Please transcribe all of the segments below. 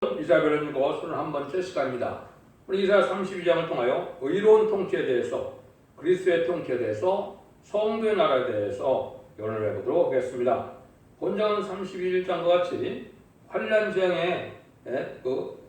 이사야 읽고 31번째 시간입니다. 우리 이사야 32장을 통하여 의로운 통치에 대해서, 그리스도의 통치에 대해서, 성도의 나라에 대해서 연을 해보도록 하겠습니다. 본장은 31장과 같이 환난 재앙의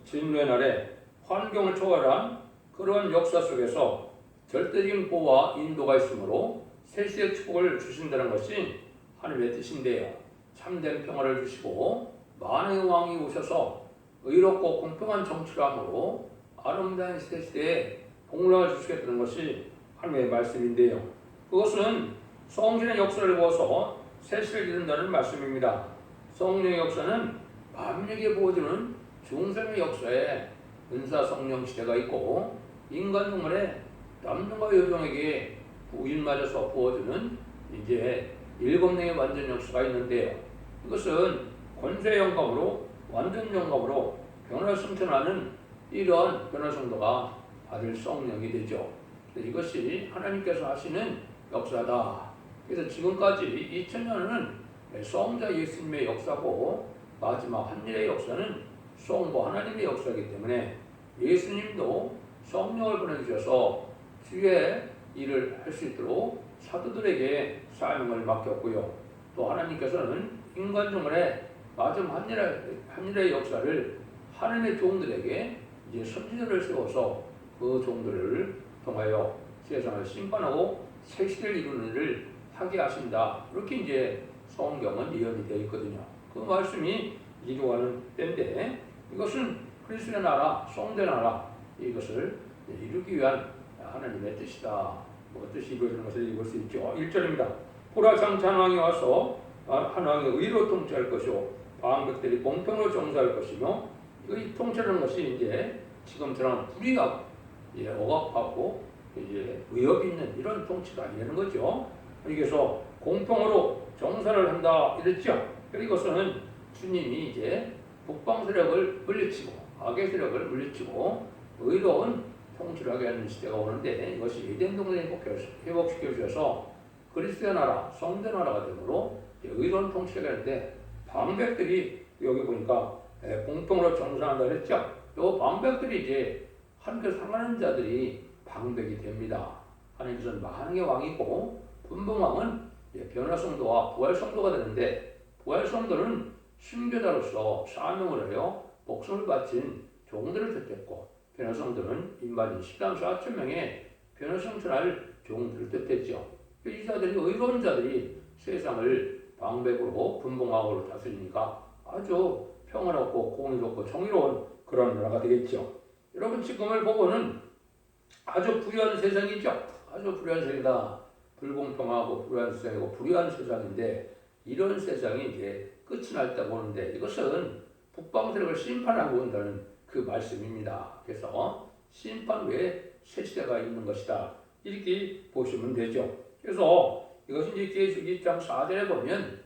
진노의 날에 환경을 초월한 그러한 역사 속에서 절대적인 보호와 인도가 있으므로 세시의 축복을 주신다는 것이 하나님의 뜻인데요. 참된 평화를 주시고 만왕의 왕이 오셔서 의롭고 공평한 정치를 함으로 아름다운 시대에 복락을 주시겠다는 것이 하나님의 말씀인데요. 그것은 성신의 역사를 보아서 세시를 이룬다는 말씀입니다. 성령의 역사는 만민에게 부어주는 중생의 역사에 은사 성령 시대가 있고, 인간 동물의 남종과 여종에게 부인맞아서 부어주는 이제 일곱명의 완전 역사가 있는데요. 이것은 권세의 영감으로 완전 영감으로 변화를 승천하는 이러한 변화 성도가 받을 성령이 되죠. 이것이 하나님께서 하시는 역사다. 그래서 지금까지 2000년은 성자 예수님의 역사고, 마지막 한일의 역사는 성부 하나님의 역사이기 때문에 예수님도 성령을 보내주셔서 주의 일을 할 수 있도록 사도들에게 사명을 맡겼고요. 또 하나님께서는 인간 종의 마지막 한일의 역사를 하나님의 종들에게 이제 선지자를 세워서 그 종들을 통하여 세상을 심판하고 새 시대를 이루는 일을 하게 하신다. 이렇게 이제 성경은 예언이 되어 있거든요. 그 말씀이 이루어가는 때인데, 이것은 그리스도의 나라, 성대 나라, 이것을 이루기 위한 하나님의 뜻이다. 뜻이 이루어지는 것을 읽을 수 있죠. 1절입니다. 보라 장차 왕이 와서 한 왕이 의로 통치할 것이요 방백들이 공평으로 정사할 것이며, 이 통치라는 것이 이제 지금처럼 불의가 억압하고 이제 위협이 있는 이런 통치가 아니라는 거죠. 그래서 공평으로 정사를 한다 이랬죠. 이것은 주님이 이제 북방 세력을 물리치고 악의 세력을 물리치고 의로운 통치를 하게 하는 시대가 오는데, 이것이 에덴 동산을 회복시켜 주셔서 그리스도의 나라, 성대 나라가 되므로 의로운 통치가 되는데, 방백들이 여기 보니까 공평으로 정사한다 그랬죠. 이 방백들이 이제 하나님께 상하는 자들이 방백이 됩니다. 하나님께서는 만왕의 왕이고, 분봉왕은 변화성도와 부활성도가 되는데, 부활성도는 순교자로서 사명을 하여 목숨을 바친 종들을 뜻했고, 변화성도는 인반인 10만 4천 명의 변화성천할 종들을 뜻했죠. 이 자들이 의로운 자들이 세상을 방백으로 분봉왕으로 다스리니까 아주 평화롭고 공의롭고 정의로운 그런 나라가 되겠죠. 여러분, 지금을 보고는 아주 불의한 세상이죠. 아주 불의한 세상이다. 불공평하고 불의한 세상이고 불의한 세상인데, 이런 세상이 이제 끝이 날 때 보는데, 이것은 북방 세력을 심판하고 온다는 그 말씀입니다. 그래서 심판 외에 새 시대가 있는 것이다. 이렇게 보시면 되죠. 그래서 이것이 이제 계시록 2장 4절에 보면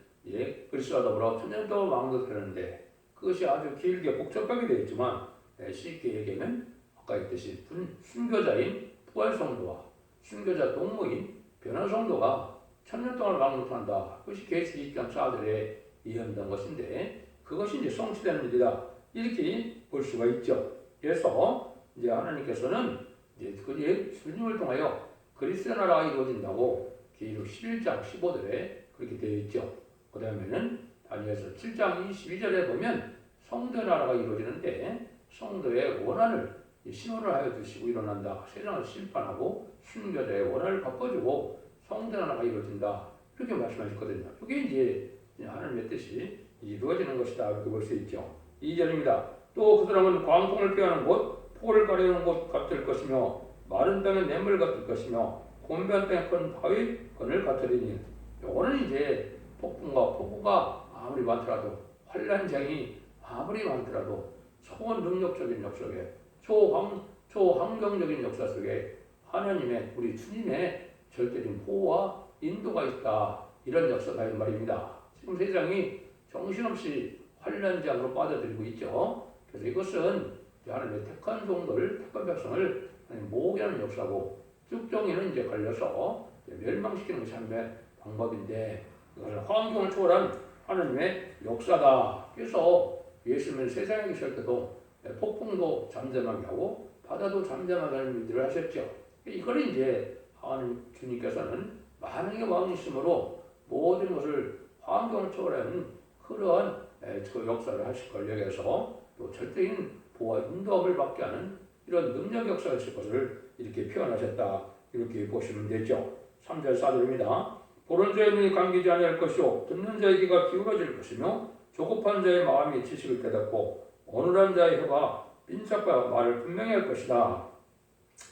그리스도와 더불어 천년 동안 왕국하는데, 그것이 아주 길게 복잡하게 되어 있지만 쉽게 얘기하면 아까 했듯이 순교자인 부활성도와 순교자 동무인 변화성도가 천년 동안 왕국한다. 그것이 계시록 2장 4절에 예언된 것인데, 그것이 이제 성취되는 일이다. 이렇게 볼 수가 있죠. 그래서 이제 하나님께서는 이제 그 주님을 통하여 그리스도의 나라가 이루어진다고 계시록 11장 15절에 그렇게 되어 있죠. 그 다음에는 다니엘서 7장 22절에 보면 성도의 나라가 이루어지는데, 성도의 원한을 신호를 하여 주시고 일어난다. 세상을 심판하고 순교자의 원한을 바꿔주고 성도의 나라가 이루어진다. 이렇게 말씀하셨거든요. 이게 이제 하나님의 뜻이 이루어지는 것이다. 이렇게 볼 수 있죠. 2절입니다. 또 그 사람은 광풍을 피하는 곳, 폭을 가려는 곳 같을 것이며, 마른 땅에 냇물 같을 것이며, 곤변 땅에 큰 바위 건을 같으리니. 요거는 이제 폭풍과 폭우가 아무리 많더라도, 환난장이 아무리 많더라도, 초능력적인 역사 속에, 초환경적인 역사 속에 하나님의, 우리 주님의 절대적인 보호와 인도가 있다. 이런 역사다 이 말입니다. 지금 세상이 정신없이 환난장으로 빠져들고 있죠. 그래서 이것은 하나님의 택한 종들, 택한 백성을 모으는 역사고, 쭉정이는 이제 걸려서 멸망시키는 것이 하나님의 방법인데, 이것은 환경을 초월한 하나님의 역사다. 그래서 예수님은 세상에 계실 때도 폭풍도 잠잠하게 하고 바다도 잠잠하게 하는 일들을 하셨죠. 이걸 이제 하나님 주님께서는 만왕의 왕이심으로 모든 것을 환경을 초월하는 그러한 그 역사를 하실 걸 여기서 또 절대인 보호와 인도함을 받게 하는 이런 능력 역사를 하실 것을 이렇게 표현하셨다. 이렇게 보시면 되죠. 3절 4절입니다. 보는 자의 눈이 감기지 아니할 것이요 듣는 자의 귀가 기울어질 것이며 조급한 자의 마음이 지식을 깨닫고 어눌한 자의 혀가 빈착과 말을 분명히 할 것이다.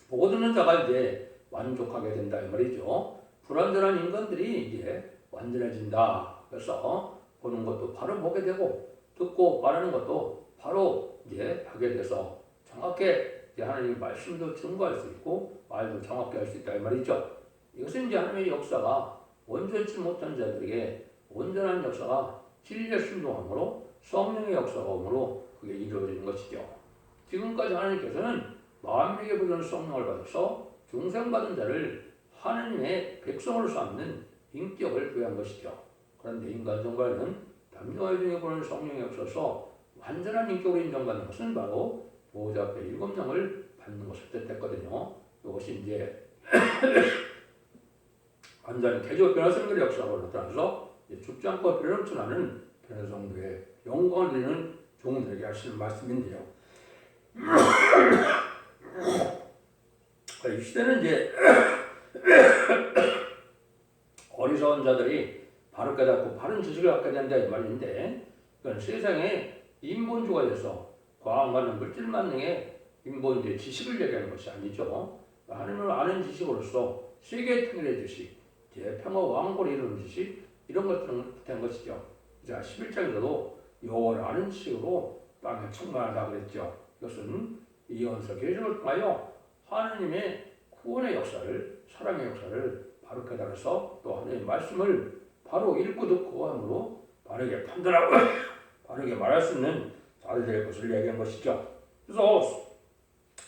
보고 듣는 자가 이제 만족하게 된다 이 말이죠. 불완전한 인간들이 이제 완전해진다. 그래서 보는 것도 바로 보게 되고 듣고 말하는 것도 바로 이제 하게 돼서 정확하게 이제 하나님의 말씀도 증거할 수 있고 말도 정확히 할 수 있다 이 말이죠. 이것은 이제 하나님의 역사가 온전치 못한 자들에게 온전한 역사가 진리의 순종함으로 성령의 역사가 오므로 그게 이루어지는 것이죠. 지금까지 하나님께서는 만민에게 부르는 성령을 받아서 중생받은 자를 하나님의 백성으로 삼는 인격을 부여한 것이죠. 그런데 인간 정발은 담정의 중에 보는 성령이 없어서 완전한 인격으로 인정받는 것은 바로 보호자 앞에 7명을 받는 것을 뜻했거든요. 이것이 이제 완전히 개조 변화성들의 역사로 나타나서 죽지 않고 피를 넘쳐나는 변화성도의 영광을 드리는 종들에게 하시는 말씀인데요. 이 시대는 이제 어리석은 자들이 바로 깨닫고 바른 지식을 갖게 된다 이 말인데, 그건 세상에 인본주의가 돼서 과학만은 물질만능의 인본주의 지식을 얘기하는 것이 아니죠. 하나님을 아는 지식으로서 세계 통일의 지식, 평화 왕국을 이루는 지식, 이런 것들을 된 것이죠. 자, 11장에서도 여호와를 아는 지식으로 땅에 충만하다 그랬죠. 이것은 이언서 계시를 통하여 하나님의 구원의 역사를, 사랑의 역사를 바로 깨달아서 또 하나님의 말씀을 바로 읽고 듣고 함으로 바르게 판단하고 바르게 말할 수 있는 자들 될 것을 얘기한 것이죠. 그래서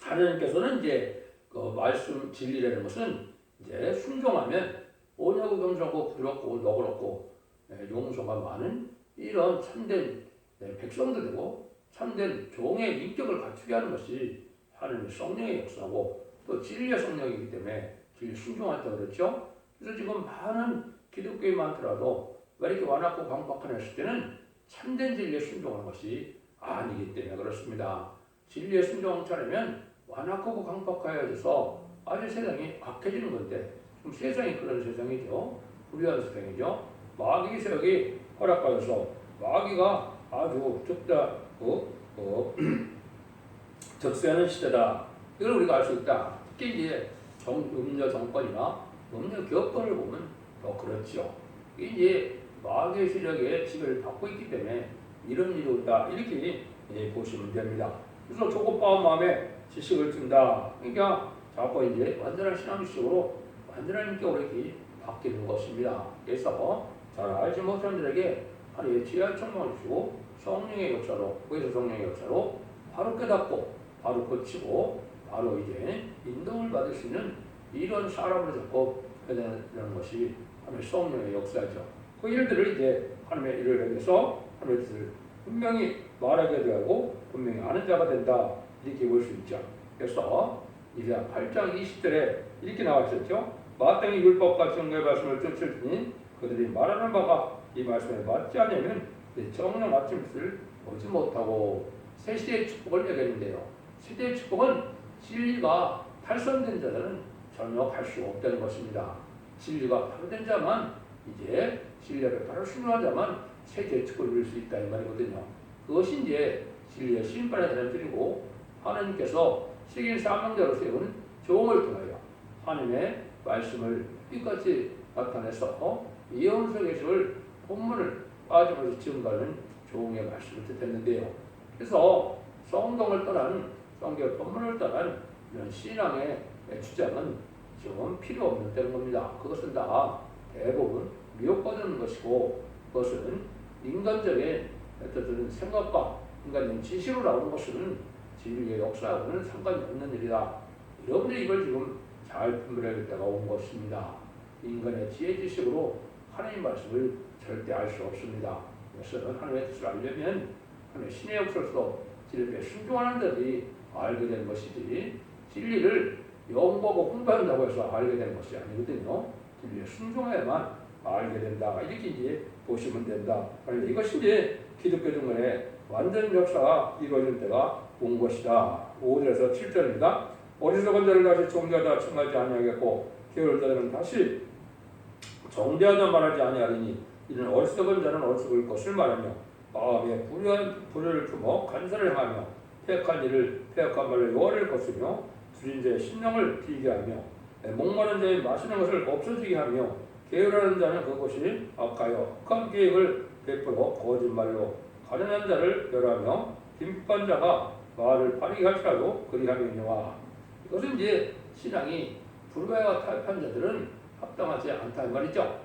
하나님께서는 이제 그 말씀 진리라는 것은 이제 순종하면 온유하고 겸손하고 부드럽고 너그럽고 용서가 많은 이런 참된 백성도 되고 참된 종의 인격을 갖추게 하는 것이 하나님의 성령의 역사고 또 진리의 성령이기 때문에 진리 순종한다고 그랬죠. 그래서 지금 많은 기독교에 많더라도 왜 이렇게 완악고 강박하나 했을 때는 참된 진리에 순종하는 것이 아니기 때문에 그렇습니다. 진리에 순종하지 않으면 완악하고 강박하여져서 아주 세상이 악해지는 건데 지금 세상이 그런 세상이죠. 불의한 세상이죠. 마귀 세력이 허락받아서 마귀가 아주 적세하는 시대다. 이걸 우리가 알 수 있다. 특히 이제 음료 정권이나 음료 기업권을 보면 더 그렇죠. 이제 마귀의 세력의 지배를 받고 있기 때문에 이런 일이 온다. 이렇게 보시면 됩니다. 그래서 조급한 마음에 지식을 준다. 그러니까 자꾸 이제 완전한 신앙식으로 완전한 인격으로 이렇게 바뀌는 것입니다. 그래서 잘 알지 못한 자들에게 하나님의 지혜를 청망을 주시고 성령의 역사로, 그래서 성령의 역사로 바로 깨닫고 바로 고치고 바로 이제 인도를 받을 수 있는 이런 사람을 잡고 해내는 것이 하나님의 성령의 역사죠. 그 일들을 이제 하나님의 일을 위해서 하나님의 뜻을 분명히 말하게 되고 분명히 아는 자가 된다. 이렇게 볼 수 있죠. 그래서 이제 8장 20절에 이렇게 나와 있었죠. 마땅히 율법과 정의의 말씀을 쫓을지니 그들이 말하는 바가 이 말씀에 맞지 않으면 정령 아침을 오지 못하고 새 시대의 축복을 얘기했는데요. 시대의 축복은 진리가 발선된 자들은 전혀 갈 수 없다는 것입니다. 진리가 바로 된 자만 이제 진리를 바로 순종한 자만 세계의 축복을 누릴 수 있다 이 말이거든요. 그것이 이제 진리의 신발의 사람들이고 하나님께서 세계 사명자로 세운 종을 통하여 하나님의 말씀을 빛같이 나타내서 예언서 계시를 본문을 빠짐없이 증거하는 종의 말씀을 뜻했는데요. 그래서 성경을 떠난 성경 본문을 떠난 이런 신앙의 주장은 지금 필요 없는 겁니다. 그것은 다 대부분 미혹받는 것이고 그것은 인간적인 어떤 생각과 인간적인 지식으로 나오는 것은 진리의 역사하고는 상관이 없는 일이다. 여러분들이 이걸 지금 잘 분별할 때가 온 것입니다. 인간의 지혜 지식으로 하나님 말씀을 절대 알 수 없습니다. 그래서 하나님의 뜻을 알려면 하나님의 신의 역사로서 이렇게 순종하는 자들이 알게 된 것이지 진리를 영보고 홍보한다고 해서 알게 된 것이 아니거든요. 진리에 순종해야만 알게 된다. 이렇게 이제 보시면 된다. 그런데 이것이 이제 기독교 중간에 완전 역사가 이루어질 때가 온 것이다. 5절에서 7절입니다. 어리석은 자를 다시 정죄하다 청하지 아니하겠고 게으른 자들은 다시 정죄하다 말하지 아니하리니 이는 어리석은 자는 어리석을 것을 말하며 마음에 불의를 품어 간사를 행하며 패역한 일을 패역한 말을 요하를 거스며 줄인 자의 심령을 비게 하며 목마른 자의 마시는 것을 없어지게 하며 게으르는 자는 그것이 악하여 악한 계획을 베풀어 거짓말로 가련한 자를 멸하며 빈법한 자가 말을 바르게 할지라도 그리하느니와. 이것은 이제 신앙이 불의와 타협한 자들은 합당하지 않다 이 말이죠.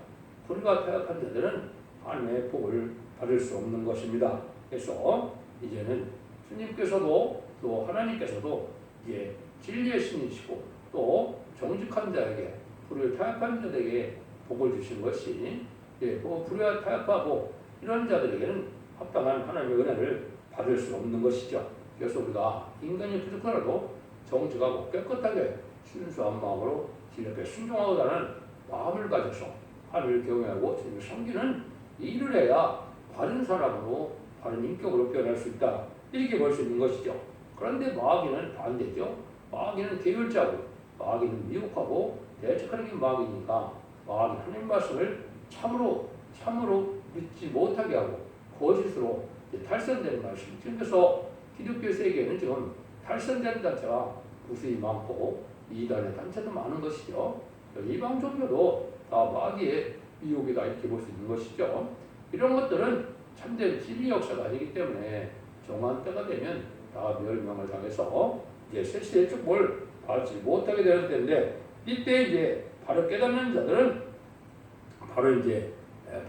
불의와 타협한 자들은 하나님의 복을 받을 수 없는 것입니다. 그래서 이제는 주님께서도 또 하나님께서도 이제 진리의 신이시고 또 정직한 자에게 불의와 타협한 자들에게 복을 주신 것이 불의와 타협하고 이런 자들에게는 합당한 하나님의 은혜를 받을 수 없는 것이죠. 그래서 우리가 인간이 부족하라도 정직하고 깨끗하게 순수한 마음으로 진리께 순종하고자는 마음을 가져서 하나님을 경외하고 주님을 섬기는 일을 해야 바른 사람으로 바른 인격으로 변할 수 있다. 이렇게 볼 수 있는 것이죠. 그런데 마귀는 반대죠. 마귀는 계율자고 마귀는 미혹하고 대적하는 게 마귀니까 마귀 하나님 말씀을 참으로 믿지 못하게 하고 거짓으로 탈선되는 말씀. 그래서 기독교 세계에는 지금 탈선된 단체가 무수히 많고 이단의 단체도 많은 것이죠. 이방 종교도 다 마귀의 미혹이다 이렇게 볼 수 있는 것이죠. 이런 것들은 참된 진리 역사가 아니기 때문에 정한 때가 되면 다 멸망을 당해서 이제 세시의 축복을 받지 못하게 되는 때인데 이때 이제 바로 깨닫는 자들은 바로 이제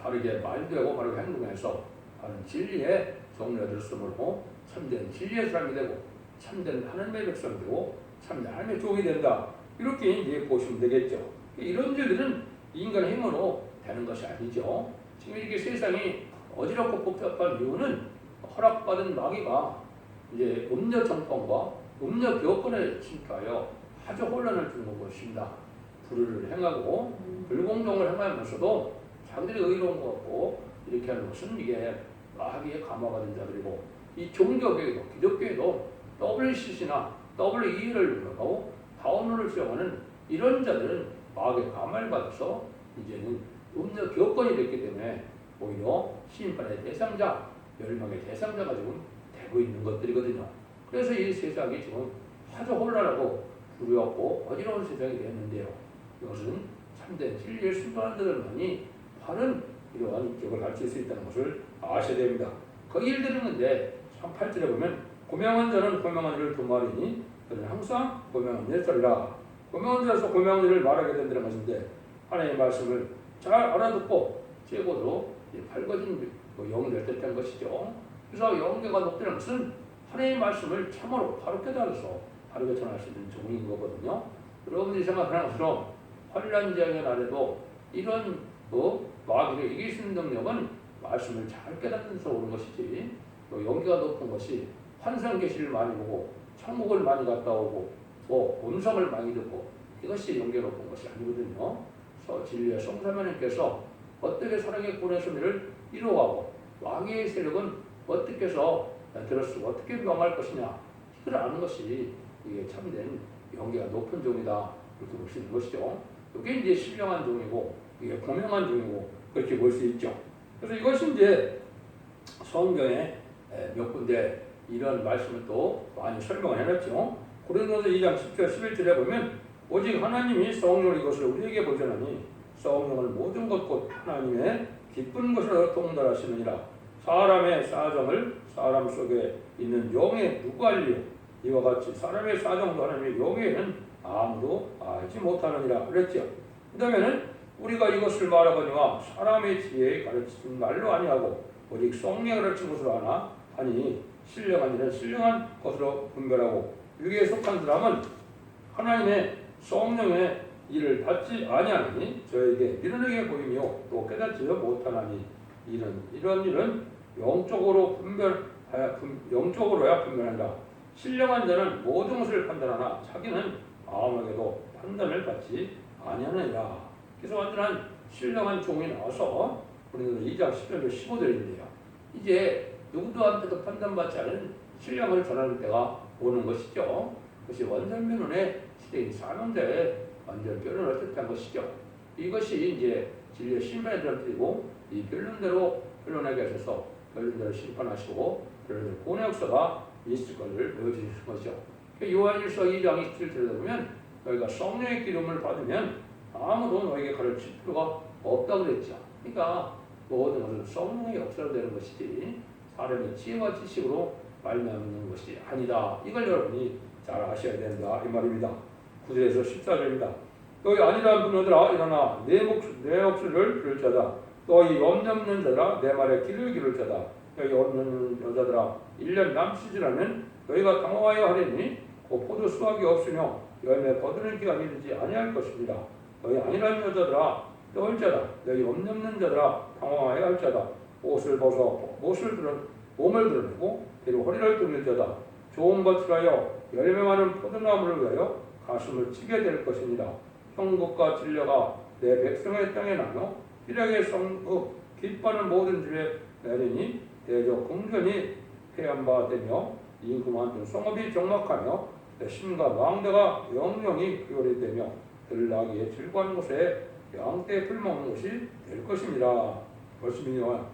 바르게 말도 하고 바르게 행동해서 바른 진리의 종려를 쓰므로 참된 진리의 사람이 되고 참된 하나님의 백성이 되고 참된 하나님의 종이 된다. 이렇게 이제 보시면 되겠죠. 이런 일들은 인간의 힘으로 되는 것이 아니죠. 지금 이렇게 세상이 어지럽고 복잡한 이유는 허락받은 마귀가 이제 음녀 정권과 음녀 교권에 침투하여 아주 혼란을 주는 것입니다. 불의를 행하고 불공정을 행하면서도 자기들이 의로운 것 같고 이렇게 하는 것은 이게 마귀의 감화받은 자들이고 이 종교계에도 기독교에도 WCC나 WE를 운영하고 다운로를 수용하는 이런 자들은 마귀의 감화를 받아서 이제는 음녀 교권이 됐기 때문에 오히려 심판의 대상자, 멸망의 대상자가 지금 되고 있는 것들이거든요. 그래서 이 세상이 지금 아주 혼란하고 두렵고 어지러운 세상이 되었는데요. 이것은 참된 진리에 순종하는 자들만이 바른 이러한 인격을 가르칠 수 있다는 것을 아셔야 됩니다. 그 일들은 근데 8절에 보면 고명한 자는 고명한 일을 도말이니 그는 항상 고명한 일을 따르라. 고명한 자에서 고명한 일을 말하게 된다는 것인데 하나님의 말씀을 잘 알아듣고 제고도 밝아진 영을 뜻한 것이죠. 그래서 영계가 높다는 것은 하나님의 말씀을 참으로 바로 깨달아서 바르게 전할 수 있는 종인 거거든요. 여러분들이 생각하는 것처럼 환란장애 날에도 이런 마귀를 이길 수 있는 능력은 말씀을 잘 깨닫면서 오는 것이지 영계가 높은 것이 환상 계시를 많이 보고 천국을 많이 갔다 오고 음성을 많이 듣고 이것이 영계 높은 것이 아니거든요. 그래서 진리의 성사마님께서 어떻게 사랑의 구원의 소리를 이루어가고 마귀의 세력은 어떻게 해서 들었으고 어떻게 명할 것이냐 이걸 아는 것이 이게 참된 영계가 높은 종이다 이렇게 볼 수 있는 것이죠. 이게 이제 신령한 종이고 이게 고명한 종이고 그렇게 볼 수 있죠. 그래서 이것이 이제 성경에 몇 군데 이런 말씀을 또 많이 설명을 해놨죠. 고린도서 2장 10절 11절에 보면 오직 하나님이 성령을 이것을 우리에게 보존하니 성령을 모든 것 곧 하나님의 기쁜 것으로 통달하시느니라. 사람의 사정을 사람 속에 있는 영에 누가 알리요? 이와 같이 사람의 사정도 하나님의 영에는 아무도 알지 못하느니라 그랬죠. 그 다음에는 우리가 이것을 말하거니와 사람의 지혜에 가르치는 말로 아니하고 오직 성령에 가르치는 것으로 하나 하니 신령한 일은 신령한 것으로 분별하고 위기에 속한 사람은 하나님의 성령의 일을 받지 아니하니 저에게 미련하게 보이며 또 깨닫지 못하나니 이런 일은 영적으로 분별하는 영적으로야 분별한다. 신령한 자는 모든 것을 판단하나 자기는 아무에게도 판단을 받지 아니하느니라. 그래서 완전한 신령한 종이 나와서 우리는 2장 10절 15절인데요. 이제 누구도한테도 판단받지 않은 신령을 전하는 때가 오는 것이죠. 그것이 원전변론의 시대인 사명자의 완전 변론을 뜻한 것이죠. 이것이 이제 진리의 심판에 들어뜨리고 이 변론대로 변론하게 하셔서 변론대로 심판하시고 변론대로 구원의 역사가 있을 것을 보여주신 것이죠. 요한일서 2장 27절에 보면 너희가 성령의 기름을 받으면 아무도 너에게 가르칠 필요가 없다고 그랬죠. 그러니까 모든 것은 성령의 역사로 되는 것이지 사람의 지혜와 지식으로 말미암는 것이 아니다. 이걸 여러분이 잘 아셔야 된다 이 말입니다. 9절에서 14절입니다. 너희 아니라는 분들아 일어나 내 목소리를 들을 자다. 너희 염려없는 자들아 내 말에 귀를 기울일 자다. 너희 없는 여자들아 1년 남시지라면 너희가 당황하여 하리니 그 포도 수확이 없으며 열매 거두는 기간이 이르지 아니할 것입니다. 너희 아니라는 여자들아 떠올 자다. 너희 염려없는 자들아 당황하여 할 자다. 옷을 벗어 몸을 드러내고 그리고 허리를 뚫는 자다. 좋은 것을 하여 열매 많은 포도나무를 위하여 가슴을 치게 될 것입니다. 형국과 진려가 내 백성의 땅에 나며 희락의 성읍 기뻐하는 모든 집에 내리니 대적 궁전이 폐한 바 되며 임금 한편 성읍이 적막하며 내 심과 망대가 영영이 기울이 되며 들나귀의 즐거운 곳에 양떼 풀먹는 곳이 될 것입니다. 벌씀이요.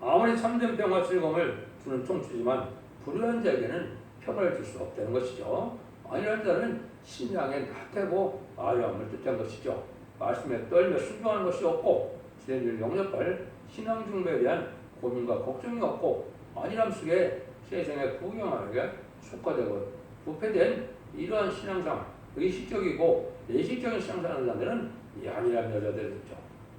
아무리 참된 평화 즐거움을 주는 통치지만 불의한 자에게는 평화를 줄 수 없다는 것이죠. 아니란 자는 신앙의 나태고 아량을 뜻한 것이죠. 말씀에 떨며 순종하는 것이 없고 진리를 영접할 신앙 중배에 대한 고민과 걱정이 없고 안일함 속에 세상의 구경하게 속화되고 부패된 이러한 신앙상 의식적이고 내식적인 신앙생활을 하는 자들은 이 안일한 여자들이죠.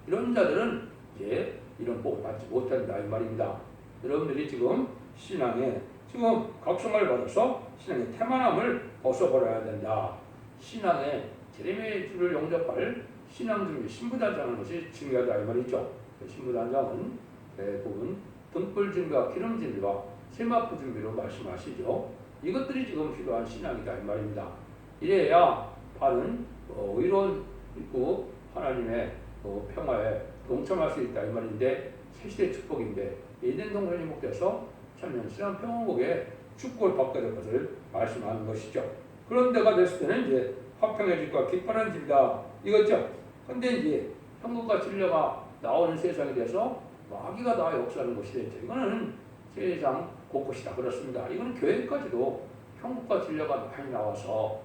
이런 자들은 이제 이런 복을 받지 못한다 이 말입니다. 여러분들이 지금 신앙에 지금 각성을 받아서 신앙의 태만함을 벗어버려야 된다. 신앙의 제레미의 주를 영접할 신앙 준비, 신부단장하는 것이 중요하다 이 말이죠. 신부단장은 대부분 등불 준비와 기름 준비와 세마포 준비로 말씀하시죠. 이것들이 지금 필요한 신앙이다 이 말입니다. 이래야 바른 의로운 있고 하나님의 평화에 동참할 수 있다 이 말인데 새시대 축복인데 에덴 동산이 목돼서 천년 신앙 평화국의 축복을 받게 될 것을 말씀하는 것이죠. 그런 데가 됐을 때는 이제 화평의 집과 기뻐하는 집이다 이거죠. 근데 이제 형국과 진려가 나오는 세상이 돼서 마귀가 나와 역사하는 것이 됐죠. 이거는 세상 곳곳이다 그렇습니다. 이거는 교회까지도 형국과 진려가 많이 나와서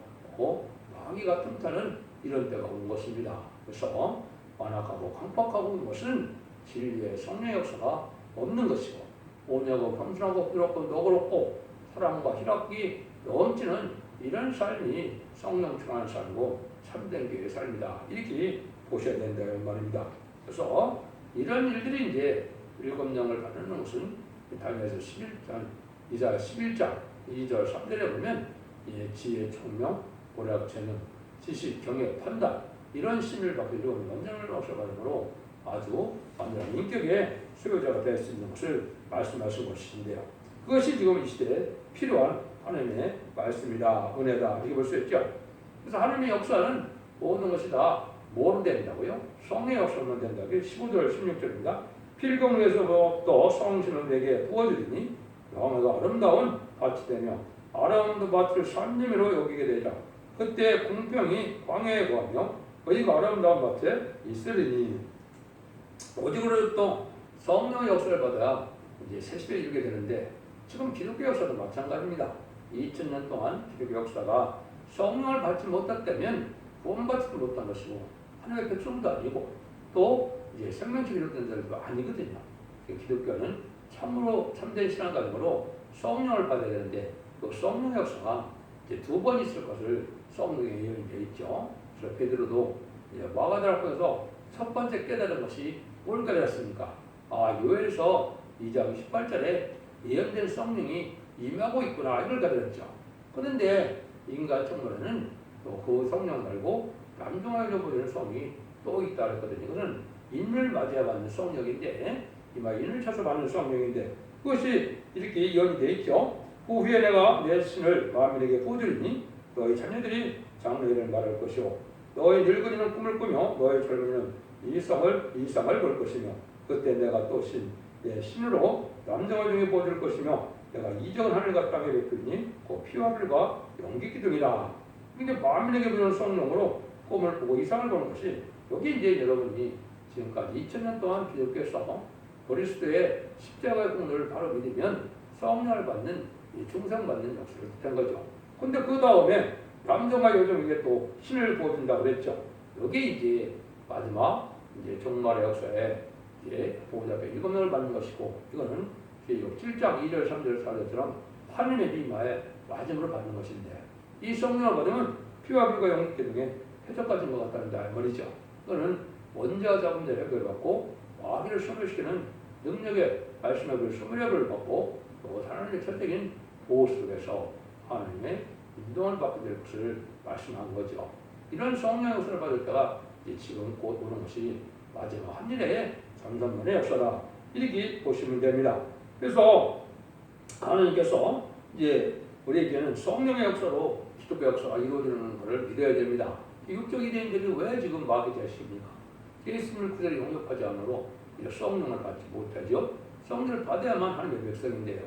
마귀가 틈타는 이런 때가 온 것입니다. 그래서 완악하고 강팍하고 있는 것은 진리의 성령의 역사가 없는 것이고 온유하고 겸손하고 부드럽고 너그럽고 사랑과 희락이 넘치는 이런 삶이 성령 충만한 삶이고 참된 교회의 삶이다. 이렇게 보셔야 된다는 말입니다. 그래서 이런 일들이 이제 일검령을 받는 것은 다니엘서 11장, 이사야 11장 2절 3절에 보면 지혜, 총명, 보약, 재능, 지식, 경외, 판단 이런 신을 받기 위한 원장을 얻어가므로 아주 완전한 인격의 수요자가 될 수 있는 것을 말씀하신 것인데요. 그것이 지금 이 시대에 필요한 하나님의 말씀이다, 은혜다 이렇게 볼 수 있죠. 그래서 하나님의 역사는 모든 것이 다 뭐로 된다고요? 성의 역사로 된다. 15절 16절입니다. 필경에서부터 성신을 내게 부어주리니 영화가 아름다운 밭이 되며 아름다운 밭을 산림으로 여기게 되리라. 그때 공평이 광야에 거하며 의가 아름다운 밭에 있으리니 오직으로 또 성령의 역사를 받아야 이제 새 시대에 이르게 되는데 지금 기독교 역사도 마찬가지입니다. 2000년 동안 기독교 역사가 성령을 받지 못했다면 구원받지도 못한 것이고 하나님의 백성도 아니고 또 이제 생명체 기록된 자들도 아니거든요. 기독교는 참으로 참된 신앙가정으로 성령을 받아야 되는데 그 성령 역사가 이제 2번 있을 것을 성경에 예언이 되어 있죠. 그래서 베드로도 마가다락방에서 첫 번째 깨달은 것이 뭘 깨달았습니까? 요엘서 2장 28절에 예언된 성령이 임하고 있구나 이걸 깨달았죠. 그런데 인간 청문회는 또 그 성령 말고 남종하게 보이는 성이 또 있다 그랬거든요. 이것은 인을 맞이해 받는 성령인데 인을 쳐서 받는 성령인데 그것이 이렇게 예언이 되어 있죠. 그 후에 내가 내 신을 만민에게 부어주리니 너희 자녀들이 장래를 말할 것이요 너희 늙은이는 꿈을 꾸며 너희 젊은이는 이상을 볼 것이며 그때 내가 또 내 신으로 남정을 중에 보여줄 것이며 내가 이적은 하늘과 땅에 베푸리니 곧 피와 불과 연기 기둥이라. 근데 만민에게 부는 성령으로 꿈을 보고 이상을 보는 것이 여기 이제 여러분이 지금까지 2000년 동안 기독교에서 그리스도의 십자가의 공로를 바로 믿으면 성령을 받는 중상받는 역사를 뜻한 거죠. 근데 그 다음에 남정과 여정에게 또 신을 부어준다고 그랬죠. 여기 이제 마지막 이제 종말의 역사에 이제 보호자가 7명을 받는 것이고 이거는 7장 2절 3절 4절처럼 하느님의 비마에 마지막으로 받는 것인데 이 성령을 받으면 피와 불과 영육 기둥에 해적까지 것 같다는 말이죠. 이거는 원자 자금제를 해결받고 마귀를 소멸시키는 능력의 말씀의 소멸력을 받고 또 하나님의 철저적인 보호 속에서 하나님의 인도를 받게 될 것을 말씀한 거죠. 이런 성령 역사를 받을 때가 지금 곧 오는 것이 마지막 한 일의 전산만의 역사다. 이렇게 보시면 됩니다. 그래서 하나님께서 이제 우리에게는 성령의 역사로 기독교 역사가 이루어지는 것을 믿어야 됩니다. 육적 이대인들이 왜 지금 마귀 자식입니까? 예수님을 그대로 영접하지 않으로 성령을 받지 못하죠. 성령을 받아야만 하나님의 백성인데요.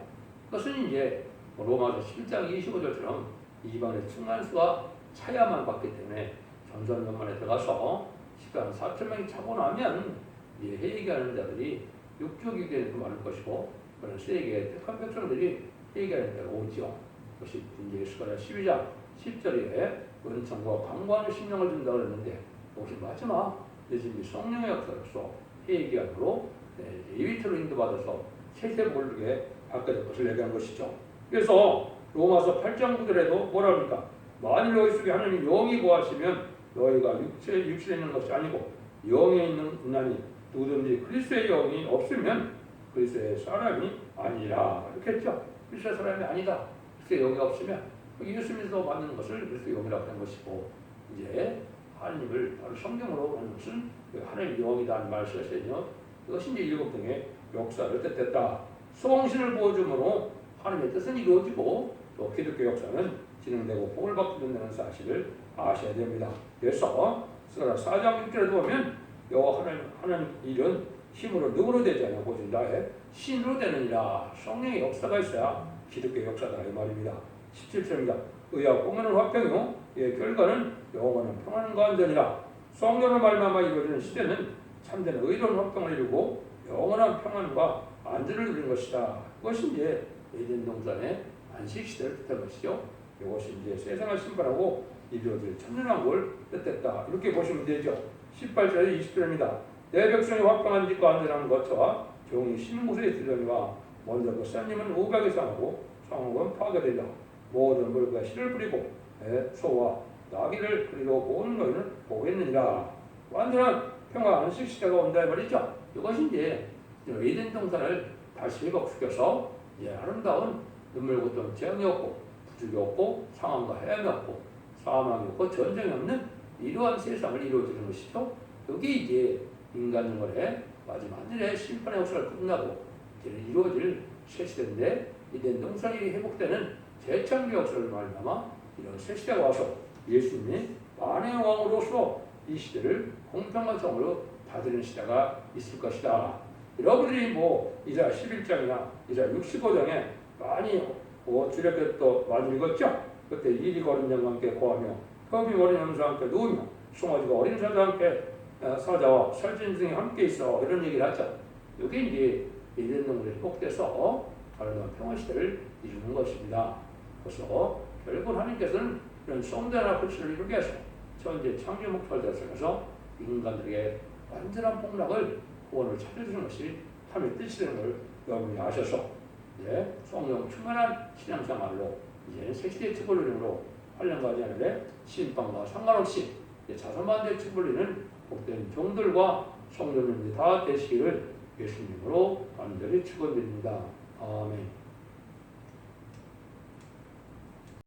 그것은 이제 로마서 7장 25절처럼 이방의 충만수가 차야만 받기 때문에 전선면만에 들어가서 시간 4,000명이 차고 나면 회개하는 자들이 육적이 되는 많을 것이고 그런 세계의 택한 백성들이 회개하는 때가 오죠. 그것이 이제 스가랴 12장 10절에 은총과 강구하는 심령을 준다고 그랬는데 그것이 마지막 예수님이 성령의 역사로서 회개함으로 예비트로 인도받아서 세세복을 주게 받게 될 것을 얘기한 것이죠. 그래서 로마서 8장 9절에도 뭐라 합니까? 만일 너희 속에 하나님 영이 거하시면 너희가 육체에 있는 것이 아니고 영에 있는 나니 누구든지 그리스도의 영이 없으면 그리스도의 사람이 아니라 이렇게 했죠. 그리스도의 사람이 아니다. 그리스도의 영이 없으면 예수님에서 받는 것을 그리스도의 영이라고 하는 것이고 이제 하나님을 바로 성경으로 하는 것은 하나님의 영이다는 말을 쓰셨으며 이것이 이제 7등의 역사를 뜻했다. 성신을 보여줌으로 하나님의 뜻은 이루어지고 또 기독교 역사는 진행되고 복을 받게 된다는 사실을 아셔야 됩니다. 그래서 스가랴 4장 6절에 보면 여호와 하나님 일은 힘으로 능으로 되지 않아 오직 나의 신으로 되느니라. 성령의 역사가 있어야 기독교 역사다 이 말입니다. 17절입니다. 의하고 공의는 화평이요 결과는 영원한 평안과 안전이라. 성령을 말미암아 이루어지는 시대는 참된 의로운 화평을 이루고 영원한 평안과 안전을 누리는 것이다. 그것이 이제 에덴 동산의 안식 시대를 뜻한 것이죠. 이것이 이제 세상을 심판하고 이루어질 천년왕국을 뜻했다. 이렇게 보시면 되죠. 18절에 20절입니다. 내 백성이 화평한 집과 안전한 거처와 종이 쉬는 곳에 있으려니와 먼저 그 쌀님은 우박이 상하고 성읍은 파괴되려 모든 물과 씨를 뿌리고 소와 나귀를 그리로 모든 너희는 보겠느니라. 완전한 평화 안식 시대가 온다 말이죠. 이것이 이제 에덴 동산을 다시 회복시켜서 아름다운 눈물 고통 재앙이 없고 부족이 없고 상황과 해양이 없고 사망이 없고 전쟁이 없는 이러한 세상을 이루어지는 것이죠. 여기 이제 인간 영혼의 마지막 하늘의 심판의 역사를 끝나고 이제 이루어질 새 시대인데 에덴 동산이 회복되는 재창조 역사를 말미암아 이런 새 시대가 와서 예수님이 만의 왕으로서 이 시대를 공평한 성으로 다스리는 시대가 있을 것이다. 여러분들이 이사 11장이나 이사 65장에 많이 주력해 또 많이 읽었죠? 그때 이리가 어린 양과 함께 거하며 흡이 어린 염소와 함께 누우며 송아지가 어린 사자와 함께 사자와 살찐 등이 함께 있어 이런 얘기를 하죠. 여기 이제 에덴 동산이 회복돼서 아름다운 평화시대를 이루는 것입니다. 그래서 결국 하나님께서는 이런 성대나 불씨를 이루게 해서 천재 창조 목표를 달성해서 인간들에게 완전한 복락을 구원을 찾아주는 것이 하나님의 뜻이 되는 걸 여러분이 아셔서 성령 충만한 신앙생활로 이제 새시대의 특권론으로 활용하지 않는데 심판과 상관없이 자선만대의 특권론은 복된 종들과 성도님들이 다 되시기를 예수님으로 간절히 축원드립니다. 아멘.